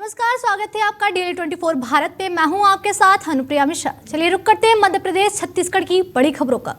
नमस्कार, स्वागत है आपका डेली 24 भारत पे। मैं हूं आपके साथ अनुप्रिया मिश्रा। चलिए रुक करते हैं मध्य प्रदेश छत्तीसगढ़ की बड़ी खबरों का।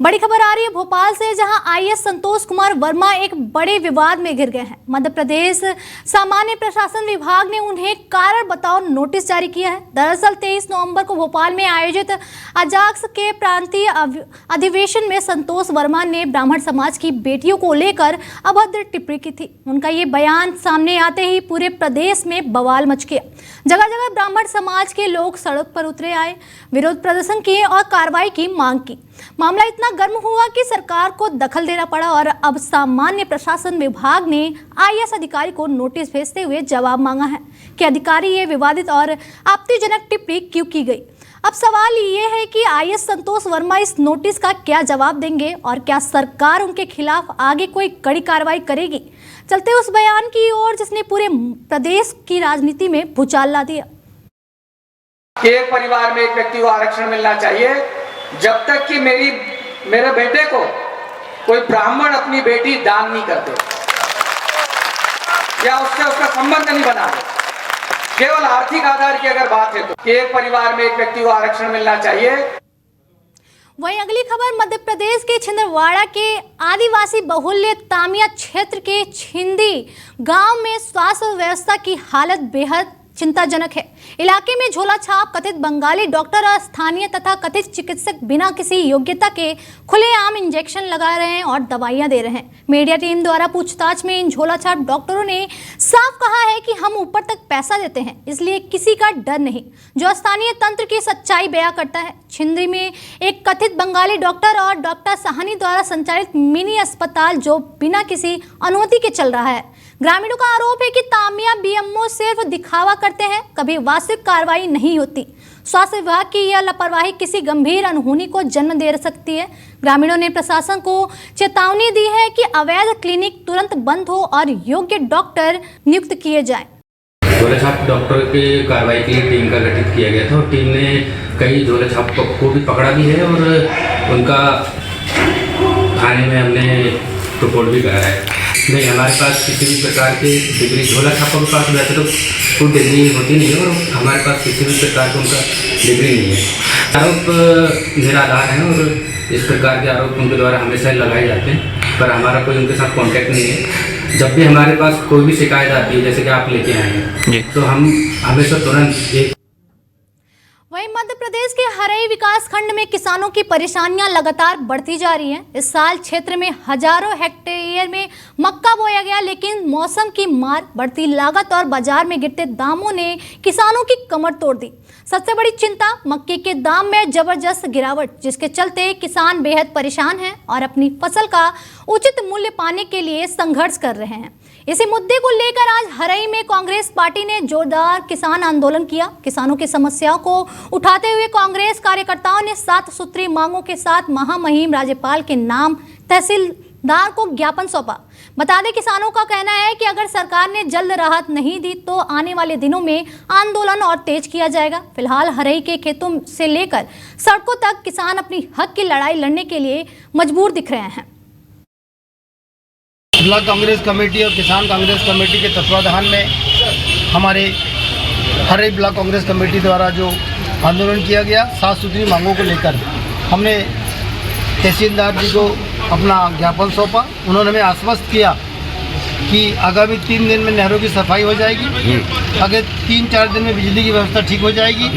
बड़ी खबर आ रही है भोपाल से, जहां आईएएस संतोष कुमार वर्मा एक बड़े विवाद में घिर गए हैं। मध्य प्रदेश सामान्य प्रशासन विभाग ने उन्हें कारण बताओ नोटिस जारी किया है। दरअसल 23 नवंबर को भोपाल में आयोजित अजाक्स के प्रांतीय अधिवेशन में संतोष वर्मा ने ब्राह्मण समाज की बेटियों को लेकर अभद्र टिप्पणी की थी। उनका ये बयान सामने आते ही पूरे प्रदेश में बवाल मच गया। जगह जगह ब्राह्मण समाज के लोग सड़क पर उतरे आए, विरोध प्रदर्शन किए और कार्रवाई की मांग की। मामला इतना गर्म हुआ कि सरकार को दखल देना पड़ा और अब सामान्य प्रशासन विभाग ने आईएएस अधिकारी को नोटिस भेजते हुए जवाब मांगा है कि अधिकारी ये विवादित और आपत्तिजनक टिप्पणी क्यों की गई। अब सवाल ये है कि आईएएस संतोष वर्मा इस नोटिस का क्या जवाब देंगे और क्या सरकार उनके खिलाफ आगे कोई कड़ी कार्रवाई करेगी। चलते उस बयान की ओर जिसने पूरे प्रदेश की राजनीति में भूचाल ला दिया। एक परिवार में एक व्यक्ति को आरक्षण मिलना चाहिए जब तक कि मेरे बेटे को कोई ब्राह्मण अपनी बेटी दान नहीं करते या उसका संबंध नहीं बना दे। केवल आर्थिक आधार की अगर बात है तो एक परिवार में एक व्यक्ति को आरक्षण मिलना चाहिए। वहीं अगली खबर मध्य प्रदेश के छिंदवाड़ा के आदिवासी बहुल्य तामिया क्षेत्र के छिंदी गांव में स्वास्थ्य व्यवस्था की हालत बेहद चिंताजनक है। इलाके में झोला छाप कथित बंगाली डॉक्टर और स्थानीय तथा कथित चिकित्सक बिना किसी योग्यता के खुलेआम इंजेक्शन लगा रहे हैं और दवाइयां दे रहे हैं। मीडिया टीम द्वारा पूछताछ में इन झोला छाप डॉक्टरों ने साफ कहा है कि हम ऊपर तक पैसा देते हैं, इसलिए किसी का डर नहीं, जो स्थानीय तंत्र की सच्चाई बयां करता है। छिंदी में एक कथित बंगाली डॉक्टर और डॉक्टर साहनी द्वारा संचालित मिनी अस्पताल जो बिना किसी अनुमति के चल रहा है। ग्रामीणों का आरोप है कि तामिया बीएमओ सिर्फ दिखावा करते हैं, कभी वास्तविक कार्रवाई नहीं होती। स्वास्थ्य विभाग की यह लापरवाही किसी गंभीर अनहोनी को जन्म दे सकती है। ग्रामीणों ने प्रशासन को चेतावनी दी है कि अवैध क्लिनिक तुरंत बंद हो और योग्य डॉक्टर नियुक्त किए जाएं। झोला छाप डॉक्टर के कार्रवाई के लिए टीम का गठित किया गया था और टीम ने कई झोला छाप को भी पकड़ा भी है और उनका थाने में हमने रिपोर्ट भी कराया है। नहीं, हमारे पास किसी भी प्रकार के डिग्री झोला छापों के पास वैसे तो कोई डिग्री होती नहीं है और हमारे पास किसी भी प्रकार का उनका डिग्री नहीं है। आरोप निराधार हैं और इस प्रकार के आरोप उनके द्वारा हमेशा लगाए जाते हैं, पर हमारा कोई उनके साथ कॉन्टैक्ट नहीं है। जब भी हमारे पास कोई भी शिकायत आती है, जैसे कि आप लेके आए हैं, तो हम हमेशा तुरंत वहीं मध्य प्रदेश के हरई विकास खंड में किसानों की परेशानियां लगातार बढ़ती जा रही हैं। इस साल क्षेत्र में हजारों हेक्टेयर में मक्का बोया गया, लेकिन मौसम की मार, बढ़ती लागत और बाजार में गिरते दामों ने किसानों की कमर तोड़ दी। सबसे बड़ी चिंता मक्के के दाम में जबरदस्त गिरावट, जिसके चलते किसान बेहद परेशान हैं और अपनी फसल का उचित मूल्य पाने के लिए संघर्ष कर रहे हैं। इसी मुद्दे को लेकर आज हरई में कांग्रेस पार्टी ने जोरदार किसान आंदोलन किया। किसानों की समस्याओं को उठाते हुए कांग्रेस कार्यकर्ताओं ने 7 सूत्री मांगों के साथ महामहिम राज्यपाल के नाम तहसीलदार को ज्ञापन सौंपा। बता दें, किसानों का कहना है कि अगर सरकार ने जल्द राहत नहीं दी तो आने वाले दिनों में आंदोलन और तेज किया जाएगा। फिलहाल हरई के खेतों से लेकर सड़कों तक किसान अपनी हक की लड़ाई लड़ने के लिए मजबूर दिख रहे हैं। ब्लॉक कांग्रेस कमेटी और किसान कांग्रेस कमेटी के तत्वाधान में हमारे हरई ब्लॉक कांग्रेस कमेटी द्वारा जो आंदोलन किया गया 7 सूत्री मांगों को लेकर, हमने तहसीलदार जी को अपना ज्ञापन सौंपा। उन्होंने हमें आश्वस्त किया कि आगामी 3 दिन में नहरों की सफाई हो जाएगी, अगर 3-4 दिन में बिजली की व्यवस्था ठीक हो जाएगी।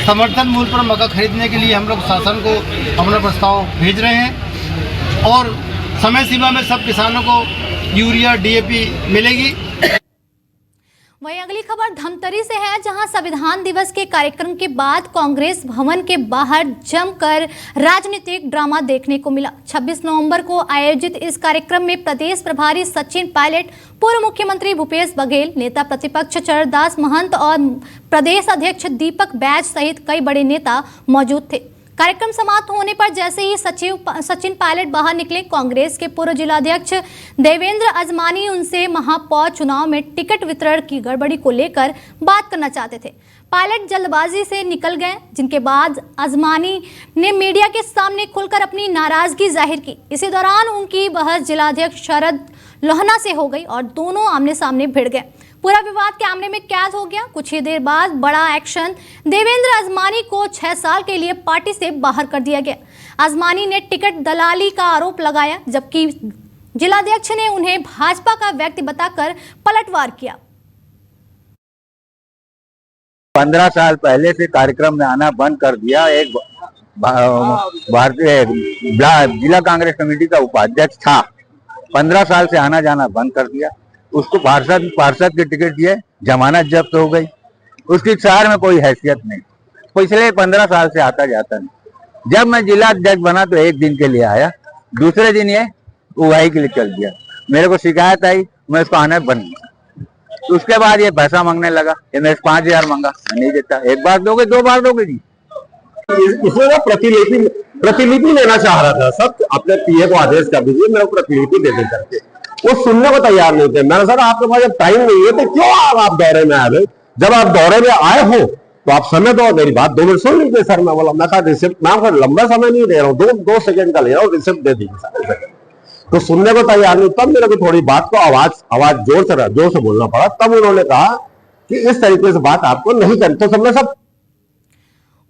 समर्थन मूल्य पर मक्का खरीदने के लिए हम लोग शासन को अपना प्रस्ताव भेज रहे हैं और समय सीमा में सब किसानों को यूरिया डीएपी मिलेगी। वहीं अगली खबर धमतरी से है, जहां संविधान दिवस के कार्यक्रम के बाद कांग्रेस भवन के बाहर जमकर राजनीतिक ड्रामा देखने को मिला। 26 नवंबर को आयोजित इस कार्यक्रम में प्रदेश प्रभारी सचिन पायलट, पूर्व मुख्यमंत्री भूपेश बघेल, नेता प्रतिपक्ष चरणदास महंत और प्रदेश अध्यक्ष दीपक बैज सहित कई बड़े नेता मौजूद थे। कार्यक्रम समाप्त होने पर जैसे ही सचिन पायलट बाहर निकले, कांग्रेस के पूर्व जिलाध्यक्ष देवेंद्र अजमानी उनसे महापौर चुनाव में टिकट वितरण की गड़बड़ी को लेकर बात करना चाहते थे। पायलट जल्दबाजी से निकल गए, जिनके बाद अजमानी ने मीडिया के सामने खुलकर अपनी नाराजगी जाहिर की। इसी दौरान उनकी बहस जिलाध्यक्ष शरद लोहना से हो गई और दोनों आमने सामने भिड़ गए। पूरा विवाद कैमरे में कैद हो गया। कुछ ही देर बाद बड़ा एक्शन, देवेंद्र अजमानी को 6 साल के लिए पार्टी से बाहर कर दिया गया। अजमानी ने टिकट दलाली का आरोप लगाया, जबकि जिलाध्यक्ष ने उन्हें भाजपा का व्यक्ति बताकर पलटवार किया। 15 साल पहले से कार्यक्रम में आना बंद कर दिया। एक भारतीय जिला कांग्रेस कमेटी का उपाध्यक्ष था, 15 साल से आना जाना बंद कर दिया। उसको पार्षद की टिकट दिए, जमानत जब्त हो गई, उसकी शहर में कोई हैसियत नहीं। पिछले 15 साल से आता जाता नहीं। जब मैं जिला अध्यक्ष बना तो 1 दिन के लिए आया, दूसरे दिन ये उगाही के लिए चल दिया। मेरे को शिकायत आई, मैं उसको आने बंद। उसके बाद ये पैसा मांगने लगा, ये मेरे 5000 मांगा, मैं नहीं देता। 1 बार दोगे, 2 बार दोगे जी। इसमें ना प्रतिलिपि लेना चाह रहा था, सब अपने पीए को आदेश कर दीजिए, मेरे को प्रतिलिपि दे दे करके। वो सुनने को तैयार नहीं थे। मैंने सर आपके पास जब टाइम नहीं है तो क्यों आप दौरे में आ गए? जब आप दौरे में आए हो तो आप समय दो, मेरी बात 2 मिनट सुन लीजिए सर। मैं बोला, मैं कहा रिसिप्ट, मैं लंबा समय नहीं दे रहा हूँ, 2 सेकंड का ले रहा हूँ, रिसिप्ट दे दीजिए। तो सुनने को तैयार नहीं। तब मेरे को थोड़ी बात को आवाज जोर से बोलना पड़ा। तब उन्होंने कहा कि इस तरीके से बात आपको नहीं करनी। तो सबने सब।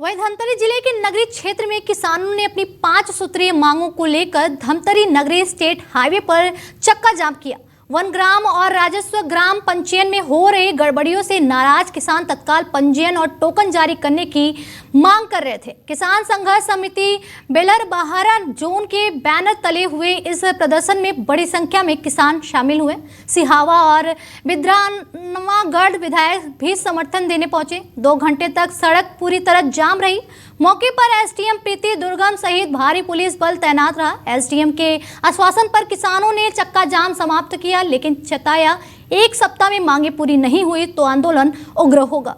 वहीं धमतरी जिले के नगरी क्षेत्र में किसानों ने अपनी 5 सूत्रीय मांगों को लेकर धमतरी नगरी स्टेट हाईवे पर चक्का जाम किया। वन ग्राम और राजस्व ग्राम पंजीयन में हो रही गड़बड़ियों से नाराज किसान तत्काल पंजीयन और टोकन जारी करने की मांग कर रहे थे। किसान संघर्ष समिति बेलरबहारा जोन के बैनर तले हुए इस प्रदर्शन में बड़ी संख्या में किसान शामिल हुए। सिहावा और बिद्रानवागढ़ विधायक भी समर्थन देने पहुंचे। 2 घंटे तक सड़क पूरी तरह जाम रही। मौके पर एसडीएम प्रीति दुर्गम सहित भारी पुलिस बल तैनात रहा। एसडीएम के आश्वासन पर किसानों ने चक्का जाम समाप्त किया, लेकिन चेताया 1 सप्ताह में मांगे पूरी नहीं हुई तो आंदोलन उग्र होगा।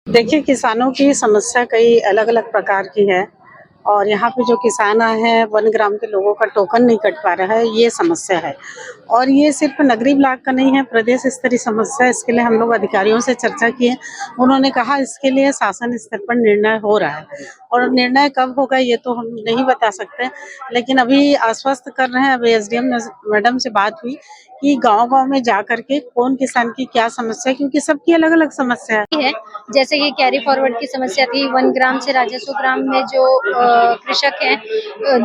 देखिए, किसानों की समस्या कई अलग अलग प्रकार की है और यहाँ पे जो किसान आए हैं, वन ग्राम के लोगों का टोकन नहीं कट पा रहा है, ये समस्या है। और ये सिर्फ नगरी ब्लॉक का नहीं है, प्रदेश स्तरीय समस्या है। इसके लिए हम लोग अधिकारियों से चर्चा किए। उन्होंने कहा इसके लिए शासन स्तर पर निर्णय हो रहा है और निर्णय कब होगा ये तो हम नहीं बता सकते, लेकिन अभी आश्वस्त कर रहे हैं। अभी एसडीएम मैडम से बात हुई कि गांव-गांव में जा करके कौन किसान की क्या समस्या है, क्योंकि सबकी अलग अलग समस्या है। जैसे कि कैरी फॉरवर्ड की समस्या थी, 1 ग्राम से राजस्व ग्राम में जो कृषक हैं,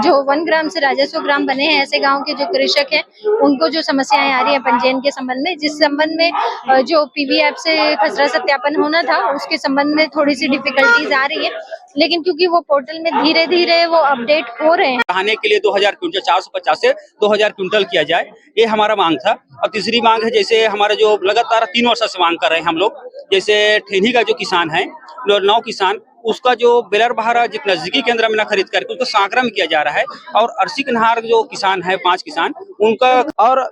जो 1 ग्राम से राजस्व ग्राम बने हैं, ऐसे गांव के जो कृषक हैं उनको जो समस्याएं आ रही है पंजीयन के संबंध में, जिस संबंध में जो पीवी ऐप से खसरा सत्यापन होना था उसके संबंध में थोड़ी सी डिफिकल्टीज आ रही है, लेकिन क्योंकि वो पोर्टल में धीरे धीरे वो अपडेट हो रहे हैं। बढ़ाने के लिए 2000 क्विंटल 450 से 2000 क्विंटल किया जाए, ये हमारा मांग था। और तीसरी मांग है, जैसे हमारा जो लगातार 3 वर्ष से मांग कर रहे हैं हम लोग, जैसे ठेनी का जो किसान है, 9 किसान, उसका जो बेलरबहारा जितना नजदीकी केंद्र में न खरीद करके उसको सांकरा में किया जा रहा है। और अर्सी कन्हार जो किसान है, 5 किसान, उनका। और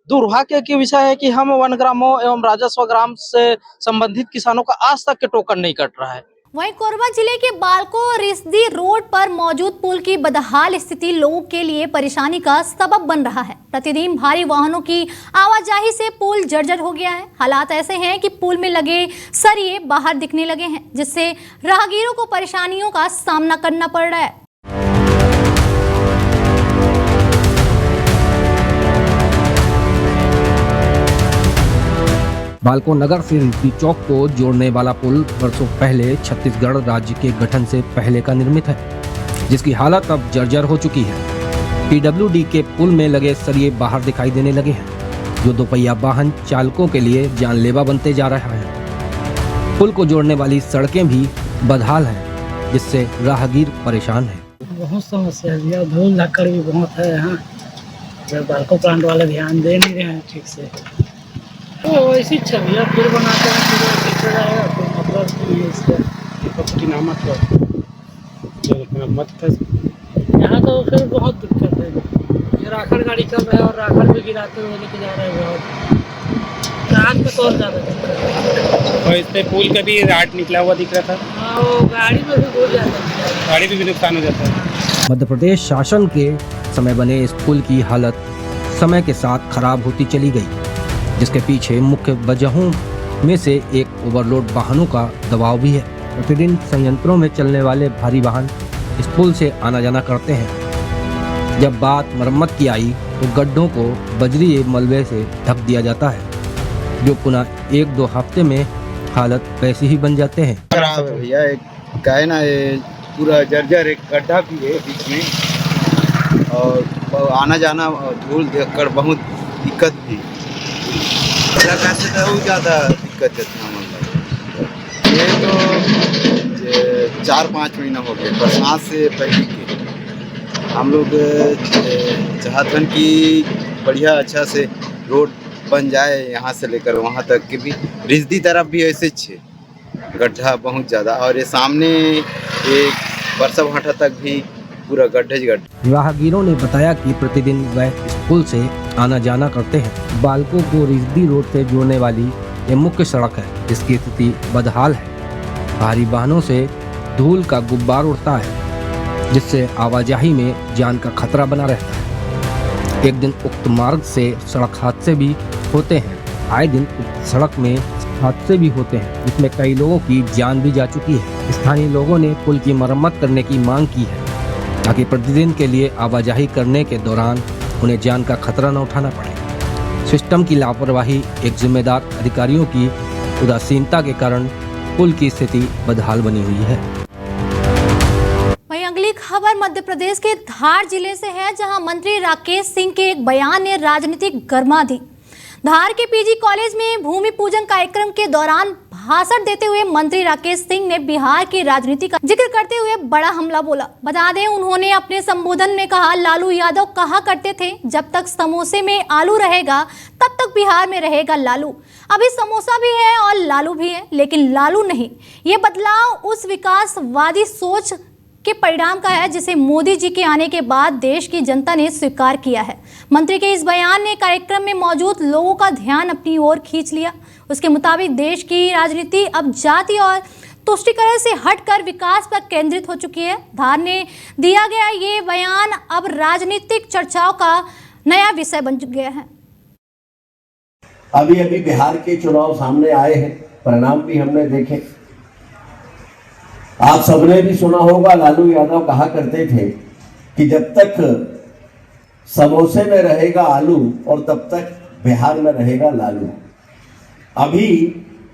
दुर्भाग्य की विषय है कि हम 1 ग्रामों एवं राजस्व ग्राम से संबंधित किसानों का आज तक के टोकन नहीं कट रहा है। वहीं कोरबा जिले के बालको रिसदी रोड पर मौजूद पुल की बदहाल स्थिति लोगों के लिए परेशानी का सबब बन रहा है। प्रतिदिन भारी वाहनों की आवाजाही से पुल जर्जर हो गया है। हालात ऐसे हैं कि पुल में लगे सरिये बाहर दिखने लगे हैं, जिससे राहगीरों को परेशानियों का सामना करना पड़ रहा है। बालको नगर से रिसदी चौक को जोड़ने वाला पुल वर्षों पहले छत्तीसगढ़ राज्य के गठन से पहले का निर्मित है, जिसकी हालत अब जर्जर हो चुकी है। पीडब्ल्यूडी के पुल में लगे सरिये बाहर दिखाई देने लगे हैं, जो दोपहिया वाहन चालकों के लिए जानलेवा बनते जा रहा है। पुल को जोड़ने वाली सड़कें भी बदहाल हैं, जिससे राहगीर परेशान है। बहुत समस्या है, धूल धक्कड़ भी बहुत है यहाँ। बालको प्लांट वाले ध्यान दे नहीं रहे हैं ठीक से। तो ऐसी छवियाँ फिर बनाते हैं, फिर ठीक हो जाएगा, फिर मतलब इसका मत यहाँ तो फिर बहुत दिक्कत है। ये राखड़ गाड़ी चल रहा है और राखड़ भी गिराते हुए लेके जा रहे हैं। बहुत रात में तो और ज़्यादा दिक्कत है। और इस पर पुल का भी राट निकला हुआ दिख रहा था। हाँ, वो गाड़ी में भी हो जाता है, गाड़ी में भी नुकसान हो जाता है। मध्य प्रदेश शासन के समय बने इस पुल की हालत समय के साथ खराब होती चली गई, जिसके पीछे मुख्य वजहों में से एक ओवरलोड वाहनों का दबाव भी है। प्रतिदिन संयंत्रों में चलने वाले भारी वाहन इस पुल से आना जाना करते हैं। जब बात मरम्मत की आई तो तो गड्ढों को बजरी एवं मलबे से ढक दिया जाता है, जो पुनः 1-2 हफ्ते में हालत वैसी ही बन जाते हैं। खराब है भैया, एक क्या है ना, ये पूरा जर्जर, एक गड्ढा भी है बीच में और आना जाना धूल देखकर बहुत दिक्कत भी कैसे बहुत ज़्यादा दिक्कत है। ये तो 4-5 महीना हो गए, बरसात से पहले के हम लोग चाहते हैं कि बढ़िया अच्छा से रोड बन जाए, यहाँ से लेकर वहाँ तक के भी। रिजदी तरफ भी ऐसे छे गड्ढा बहुत ज़्यादा, और ये सामने एक बरसा भाटा तक भी पूरा गड्ढे गड्ढे। राहगीरों ने बताया कि प्रतिदिन वह इस पुल से आना जाना करते हैं। बालकों को रिजदी रोड से जोड़ने वाली ये मुख्य सड़क है, जिसकी स्थिति बदहाल है। भारी वाहनों से धूल का गुब्बार उड़ता है, जिससे आवाजाही में जान का खतरा बना रहता है। एक दिन उक्त मार्ग से सड़क हादसे भी होते हैं। आए दिन उक्त सड़क में हादसे भी होते हैं, जिसमें कई लोगों की जान भी जा चुकी है। स्थानीय लोगों ने पुल की मरम्मत करने की मांग की है, ताकि प्रतिदिन के लिए आवाजाही करने के दौरान उन्हें जान का खतरा न उठाना पड़े। सिस्टम की लापरवाही, एक जिम्मेदार अधिकारियों की उदासीनता के कारण पुल की स्थिति बदहाल बनी हुई है। वहीं अगली खबर मध्य प्रदेश के धार जिले से है, जहां मंत्री राकेश सिंह के एक बयान ने राजनीतिक गर्मा दी। धार के पीजी कॉलेज में भूमि पूजन कार्यक्रम के दौरान भाषण देते हुए मंत्री राकेश सिंह ने बिहार की राजनीति का जिक्र करते हुए बड़ा हमला बोला। बता दें, उन्होंने अपने संबोधन में कहा, लालू यादव कहा करते थे, जब तक समोसे में आलू रहेगा तब तक बिहार में रहेगा लालू। अभी समोसा भी है और लालू भी है, लेकिन लालू नहीं। ये बदलाव उस विकासवादी सोच के परिणाम का है जिसे मोदी जी के आने के बाद देश की जनता ने स्वीकार किया है। मंत्री के इस बयान ने कार्यक्रम में मौजूद लोगों का ध्यान अपनी ओर खींच लिया। उसके मुताबिक देश की राजनीति अब जाति और तुष्टीकरण से हटकर विकास पर केंद्रित हो चुकी है। धार ने दिया गया ये बयान अब राजनीतिक चर्चाओं का नया विषय बन गया है। अभी अभी बिहार के चुनाव सामने आए हैं, परिणाम भी हमने देखे। आप सबने भी सुना होगा, लालू यादव कहा करते थे कि जब तक समोसे में रहेगा आलू और तब तक बिहार में रहेगा लालू। अभी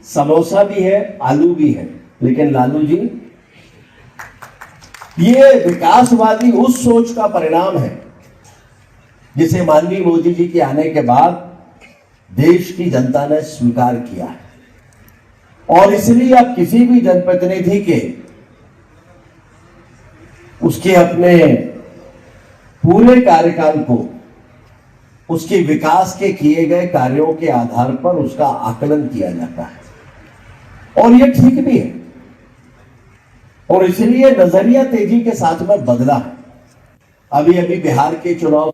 समोसा भी है, आलू भी है, लेकिन लालू जी, ये विकासवादी उस सोच का परिणाम है जिसे माननीय मोदी जी के आने के बाद देश की जनता ने स्वीकार किया है। और इसलिए अब किसी भी जनप्रतिनिधि के उसके अपने पूरे कार्यकाल को उसके विकास के किए गए कार्यों के आधार पर उसका आकलन किया जाता है, और यह ठीक भी है। और इसलिए नजरिया तेजी के साथ में बदला है। अभी अभी बिहार के चुनाव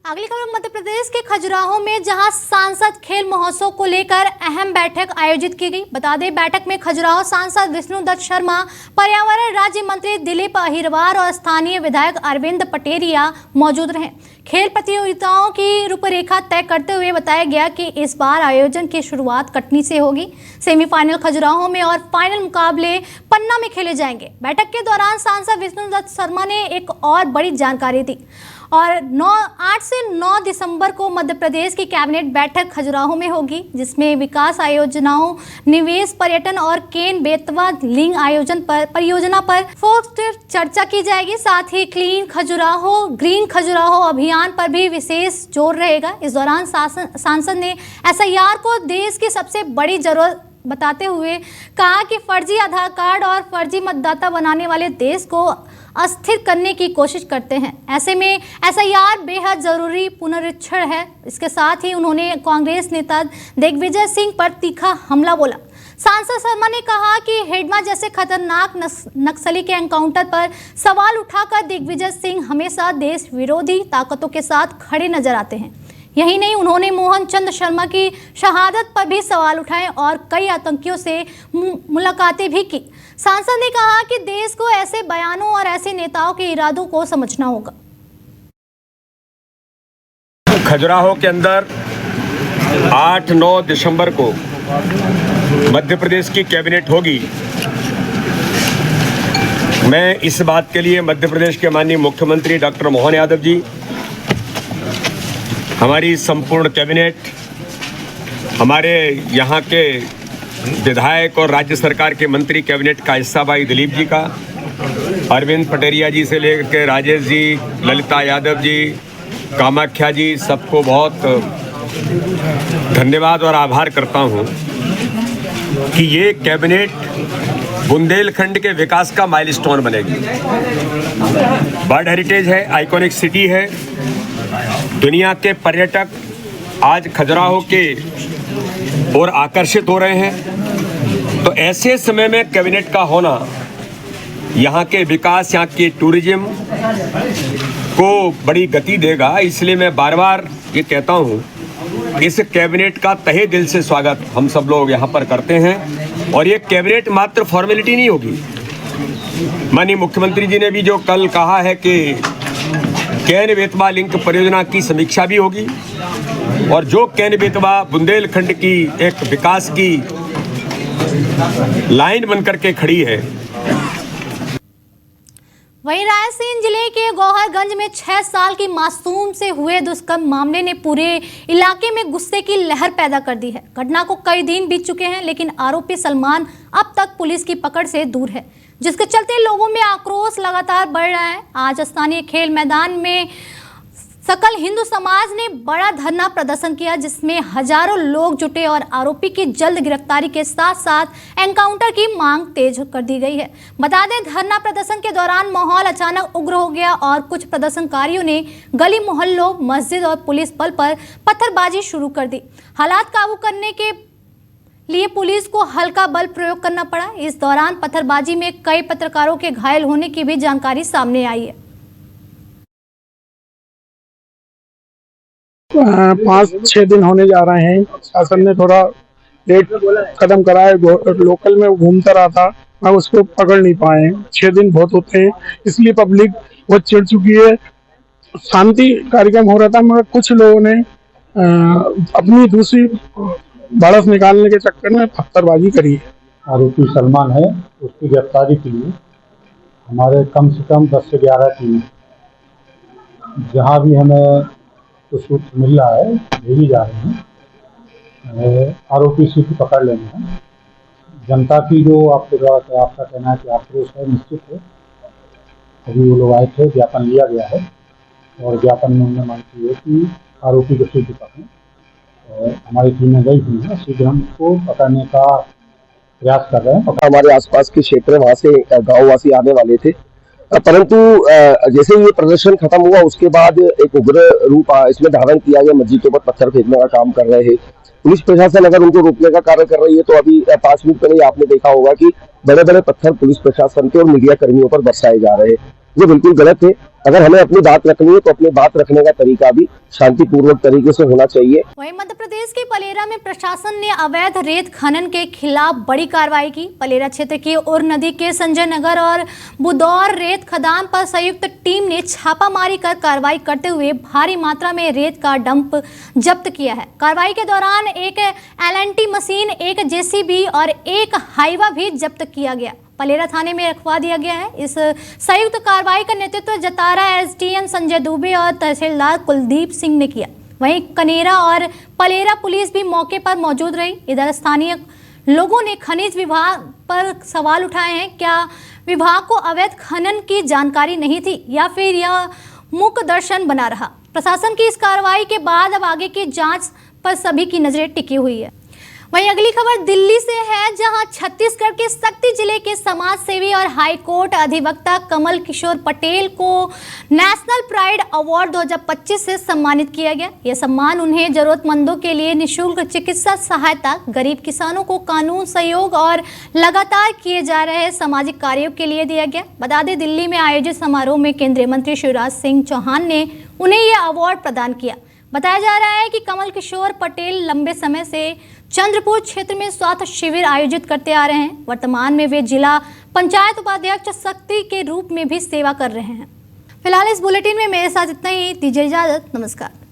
अगली खबर मध्य प्रदेश के खजुराहो में, जहां सांसद खेल महोत्सव को लेकर अहम बैठक आयोजित की गई। बता दें, बैठक में खजुराहो सांसद विष्णुदत्त शर्मा, पर्यावरण राज्य मंत्री दिलीप अहिरवार और स्थानीय विधायक अरविंद पटेरिया मौजूद रहे। खेल प्रतियोगिताओं की रूपरेखा तय करते हुए बताया गया कि इस बार आयोजन की शुरुआत कटनी से होगी। सेमीफाइनल खजुराहो में और फाइनल मुकाबले पन्ना में खेले जाएंगे। बैठक के दौरान सांसद विष्णुदत्त शर्मा ने एक और बड़ी जानकारी दी और 8 से 9 दिसंबर को मध्य प्रदेश की कैबिनेट बैठक खजुराहो में होगी, जिसमें विकास आयोजनाओं, निवेश, पर्यटन और केन बेतवा लिंक आयोजन पर परियोजना पर फोकस्ड चर्चा की जाएगी। साथ ही क्लीन खजुराहो, ग्रीन खजुराहो अभियान पर भी विशेष जोर रहेगा। इस दौरान सांसद ने SIR को देश की सबसे बड़ी जरूरत बताते हुए कहा कि फर्जी आधार कार्ड और फर्जी मतदाता बनाने वाले देश को अस्थिर करने की कोशिश करते हैं। ऐसे में SIR बेहद जरूरी पुनरीक्षण है। इसके साथ ही उन्होंने कांग्रेस नेता दिग्विजय सिंह पर तीखा हमला बोला। सांसद शर्मा ने कहा कि हेडमा जैसे खतरनाक नक्सली के एनकाउंटर पर सवाल उठाकर दिग्विजय सिंह हमेशा देश विरोधी ताकतों के साथ खड़े नजर आते हैं। यही नहीं, उन्होंने मोहन चंद शर्मा की शहादत पर भी सवाल उठाए और कई आतंकियों से मुलाकातें भी की। सांसद ने कहा कि देश को ऐसे बयानों और ऐसे नेताओं के इरादों को समझना होगा। खजुराहो के अंदर 8-9 दिसंबर को मध्य प्रदेश की कैबिनेट होगी। मैं इस बात के लिए मध्य प्रदेश के माननीय मुख्यमंत्री डॉक्टर मोहन यादव जी, हमारी संपूर्ण कैबिनेट, हमारे यहाँ के विधायक और राज्य सरकार के मंत्री कैबिनेट का हिस्सा भाई दिलीप जी का, अरविंद पटेरिया जी से लेकर राजेश जी, ललिता यादव जी, कामाख्या जी, सबको बहुत धन्यवाद और आभार करता हूँ कि ये कैबिनेट बुंदेलखंड के विकास का माइलस्टोन बनेगी। वर्ल्ड हेरिटेज है, आइकॉनिक सिटी है, दुनिया के पर्यटक आज खजुराहो के ओर आकर्षित हो रहे हैं। तो ऐसे समय में कैबिनेट का होना यहाँ के विकास, यहाँ के टूरिज्म को बड़ी गति देगा। इसलिए मैं बार बार ये कहता हूँ, इस कैबिनेट का तहे दिल से स्वागत हम सब लोग यहाँ पर करते हैं। और ये कैबिनेट मात्र फॉर्मेलिटी नहीं होगी। माननीय मुख्यमंत्री जी ने भी जो कल कहा है कि कैन बेतवा लिंक परियोजना की समीक्षा भी होगी, और जो कैन बेतवा बुंदेलखंड की एक विकास की लाइन बनकर के खड़ी है। वहीं रायसेन जिले के गौहरगंज में 6 साल की मासूम से हुए दुष्कर्म मामले ने पूरे इलाके में गुस्से की लहर पैदा कर दी है। घटना को कई दिन बीत चुके हैं, लेकिन आरोपी सलमान अब तक पुलिस की पकड़ से दूर है, जिसके चलते लोगों में आक्रोश लगातार बढ़ रहा है। आज स्थानीय खेल मैदान में सकल हिंदू समाज ने बड़ा धरना प्रदर्शन किया, जिसमें हजारों लोग जुटे और आरोपी की जल्द गिरफ्तारी के साथ साथ एनकाउंटर की मांग तेज कर दी गई है। बता दें, धरना प्रदर्शन के दौरान माहौल अचानक उग्र हो गया और कुछ प्रदर्शनकारियों ने गली मोहल्लों, मस्जिद और पुलिस बल पर पत्थरबाजी शुरू कर दी। हालात काबू करने के लिए पुलिस को हल्का बल प्रयोग करना पड़ा। इस दौरान पत्थरबाजी में कई पत्रकारों के घायल होने की भी जानकारी सामने आई है। 5-6 दिन होने जा रहे हैं। शासन ने थोड़ा लेट कदम करा है। लोकल में घूमता रहा था, अब उसको पकड़ नहीं पाए। 6 दिन बहुत होते हैं, इसलिए पब्लिक बहुत चिढ़ चुकी है। शांति कार्यक्रम हो रहा था, मगर कुछ लोगों ने अपनी दूसरी भड़स निकालने के चक्कर में पत्थरबाजी करी है। आरोपी सलमान है, उसकी गिरफ्तारी के लिए हमारे कम से कम 10 से 11 टीम जहाँ भी हमें कुछ मिल रहा है भेजी जा रही हैं। आरोपी सिर्फ पकड़ लेंगे हैं। जनता की जो आपका कहना है कि आक्रोश है, निश्चित है। अभी वो लोग आए थे, ज्ञापन लिया गया है और ज्ञापन में उन्होंने मांग की है कि आरोपी को शीघ्र पकड़ें। और हमारी टीमें गई हुई हैं, शीघ्र हम उसको पकड़ने का प्रयास कर रहे हैं। हमारे आसपास के क्षेत्र, वहाँ से गाँववासी आने वाले थे, परंतु जैसे ही ये प्रदर्शन खत्म हुआ उसके बाद एक उग्र रूप इसमें धारण किया गया। मस्जिद के ऊपर पत्थर फेंकने का काम कर रहे हैं। पुलिस प्रशासन अगर उनको रोकने का कार्य कर रही है, तो अभी 5 मिनट पहले आपने देखा होगा कि बड़े बड़े पत्थर पुलिस प्रशासन के और मीडिया कर्मियों पर बरसाए जा रहे हैं, जो बिल्कुल गलत है। अगर हमें अपनी बात रखनी है तो अपनी बात रखने का तरीका भी शांतिपूर्वक तरीके से होना चाहिए। वहीं मध्य प्रदेश के पलेरा में प्रशासन ने अवैध रेत खनन के खिलाफ बड़ी कार्रवाई की। पलेरा क्षेत्र की उर नदी के संजय नगर और बुदौर रेत खदान पर संयुक्त टीम ने छापामारी कर कार्रवाई करते हुए भारी मात्रा में रेत का डंप जब्त किया है। कार्रवाई के दौरान एक LNT मशीन, एक JCB और एक हाईवा भी जब्त किया गया। पलेरा थाने में रखवा दिया गया है। इस संयुक्त कार्रवाई का नेतृत्व जतारा SDM संजय दुबे और तहसीलदार कुलदीप सिंह ने किया। वहीं कनेरा और पलेरा पुलिस भी मौके पर मौजूद रही। इधर स्थानीय लोगों ने खनिज विभाग पर सवाल उठाए हैं। क्या विभाग को अवैध खनन की जानकारी नहीं थी या फिर यह मूक दर्शन बना रहा? प्रशासन की इस कार्रवाई के बाद अब आगे की जांच पर सभी की नजरें टिकी हुई है। वहीं अगली खबर दिल्ली से है, जहां छत्तीसगढ़ के शक्ति जिले के समाज सेवी और हाईकोर्ट अधिवक्ता कमल किशोर पटेल को नेशनल प्राइड अवार्ड 2025 से सम्मानित किया गया। यह सम्मान उन्हें जरूरतमंदों के लिए निःशुल्क चिकित्सा सहायता, गरीब किसानों को कानून सहयोग और लगातार किए जा रहे सामाजिक कार्यों के लिए दिया गया। बता दें, दिल्ली में आयोजित समारोह में केंद्रीय मंत्री शिवराज सिंह चौहान ने उन्हें यह अवार्ड प्रदान किया। बताया जा रहा है कि कमल किशोर पटेल लंबे समय से चंद्रपुर क्षेत्र में स्वास्थ्य शिविर आयोजित करते आ रहे हैं। वर्तमान में वे जिला पंचायत उपाध्यक्ष शक्ति के रूप में भी सेवा कर रहे हैं। फिलहाल इस बुलेटिन में मेरे साथ इतना ही। दीजिए इजाजत, नमस्कार।